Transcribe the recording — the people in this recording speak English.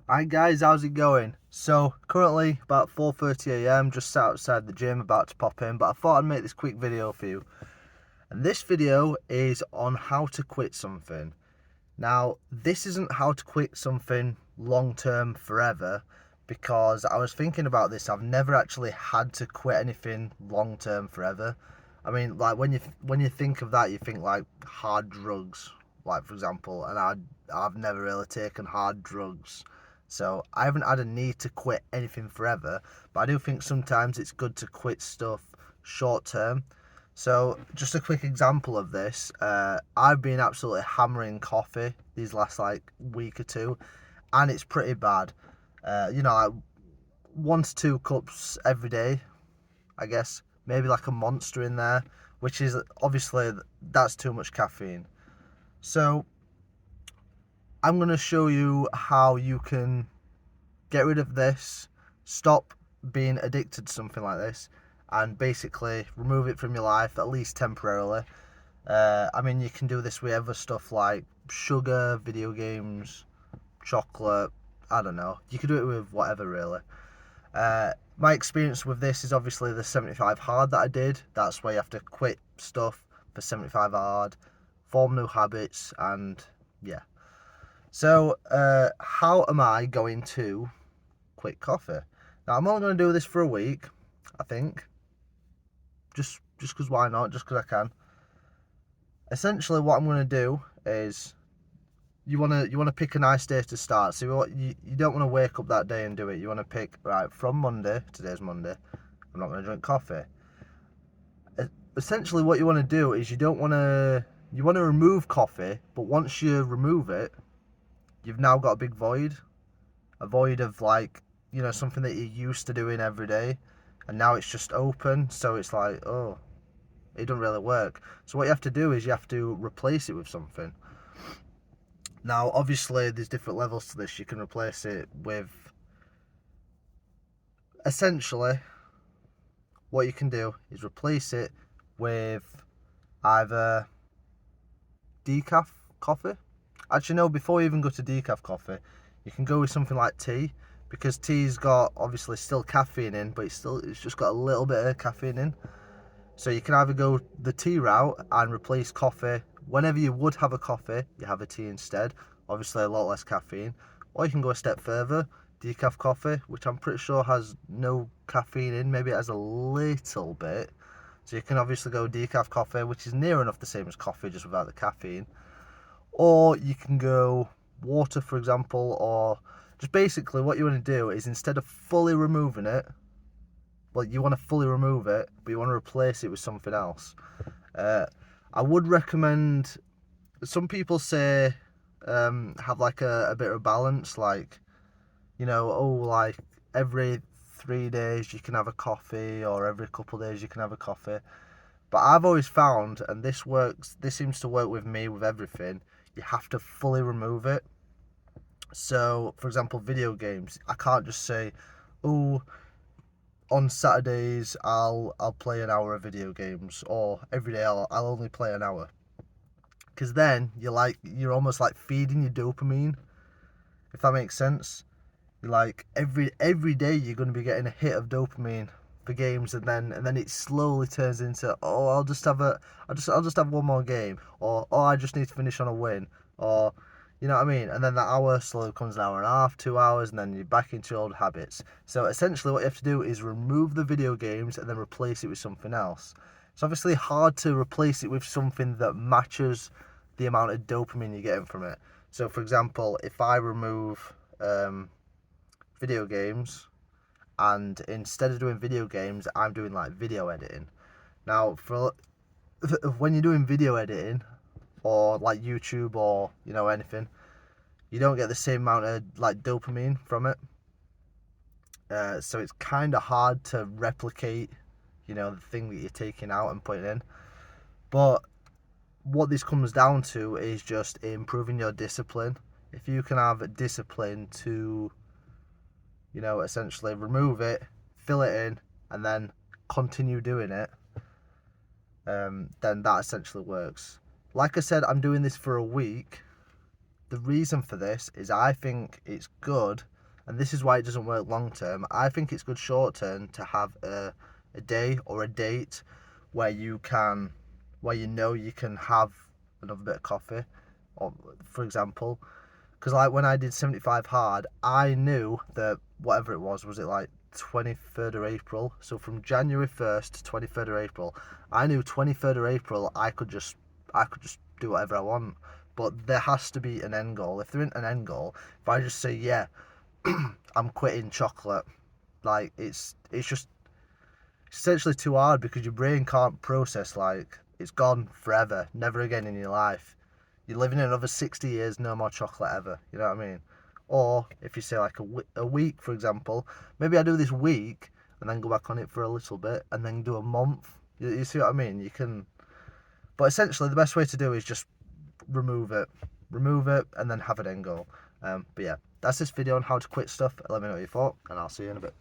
Alright guys, how's it going? So currently about 4:30 a.m, just sat outside the gym about to pop in, but I thought I'd make this quick video for you. And this video is on how to quit something. Now, this isn't how to quit something long term forever, because I was thinking about this. I've never actually had to quit anything long term forever. I mean, like when you think of that, you think like hard drugs, like for example, and I've never really taken hard drugs. So I haven't had a need to quit anything forever, but I do think sometimes it's good to quit stuff short term. So just a quick example of this, I've been absolutely hammering coffee these last like week or two, and it's pretty bad. Like 1 to 2 cups every day, I guess. Maybe like a monster in there, which is obviously that's too much caffeine. So I'm gonna show you how you can get rid of this, stop being addicted to something like this, and basically remove it from your life, at least temporarily. I mean, you can do this with other stuff like sugar, video games, chocolate. I don't know. You can do it with whatever, really. My experience with this is obviously the 75 hard that I did. That's where you have to quit stuff for 75 hard, form new habits, and yeah. So, how am I going to quit coffee? Now, I'm only going to do this for a week, I think. Just because why not? Just because I can. Essentially, what I'm going to do is you want to pick a nice day to start. So you don't want to wake up that day and do it. You want to pick, right, from Monday. Today's Monday. I'm not going to drink coffee. Essentially, what you want to do is you want to remove coffee, but once you remove it, you've now got a big void, a void of like, something that you're used to doing every day, and now it's just open. So it's like, oh, it doesn't really work. So what you have to do is you have to replace it with something. Now, obviously, there's different levels to this. You can replace it with, essentially, what you can do is replace it with either decaf coffee. Actually, no, before you even go to decaf coffee, you can go with something like tea, because tea's got obviously still caffeine in, but it's just got a little bit of caffeine in. So you can either go the tea route and replace coffee. Whenever you would have a coffee, you have a tea instead. Obviously a lot less caffeine. Or you can go a step further, decaf coffee, which I'm pretty sure has no caffeine in. Maybe it has a little bit. So you can obviously go decaf coffee, which is near enough the same as coffee, just without the caffeine. Or you can go water, for example, or just basically what you want to do is, instead of fully removing it, well, you want to fully remove it, but you want to replace it with something else. I would recommend, some people say, have like a bit of balance, like, like every 3 days you can have a coffee, or every couple of days you can have a coffee. But I've always found, and this seems to work with me with everything, you have to fully remove it. So, for example, video games, I can't just say, oh, on Saturdays I'll play an hour of video games, or every day I'll only play an hour, because then you're almost like feeding your dopamine, if that makes sense. You're like every day you're going to be getting a hit of dopamine for games, and then it slowly turns into, oh, I'll just have one more game, or oh, I just need to finish on a win, or you know what I mean? And then that hour slowly becomes an hour and a half, 2 hours, and then you're back into your old habits. So essentially what you have to do is remove the video games and then replace it with something else. It's obviously hard to replace it with something that matches the amount of dopamine you're getting from it. So for example, if I remove video games, and instead of doing video games, I'm doing like video editing. Now, for when you're doing video editing, or like YouTube, or anything, you don't get the same amount of like dopamine from it. So it's kind of hard to replicate, the thing that you're taking out and putting in. But what this comes down to is just improving your discipline. If you can have discipline to, essentially remove it, fill it in, and then continue doing it, then that essentially works. Like I said, I'm doing this for a week. The reason for this is I think it's good and this is why it doesn't work long term. I think it's good short term to have a day or a date where you know you can have another bit of coffee, or for example, because like when I did 75 hard, I knew that whatever it was it like 23rd of April? So from January 1st to 23rd of April, I knew 23rd of April I could just do whatever I want. But there has to be an end goal. If there isn't an end goal, if I just say, yeah, I'm quitting chocolate, like it's just essentially too hard, because your brain can't process like it's gone forever, never again in your life. You're living another 60 years, no more chocolate ever. You know what I mean? Or if you say like a week, for example, maybe I do this week and then go back on it for a little bit and then do a month. You see what I mean? You can, but essentially the best way to do is just remove it, and then have an end goal. But yeah, that's this video on how to quit stuff. Let me know what you thought, and I'll see you in a bit.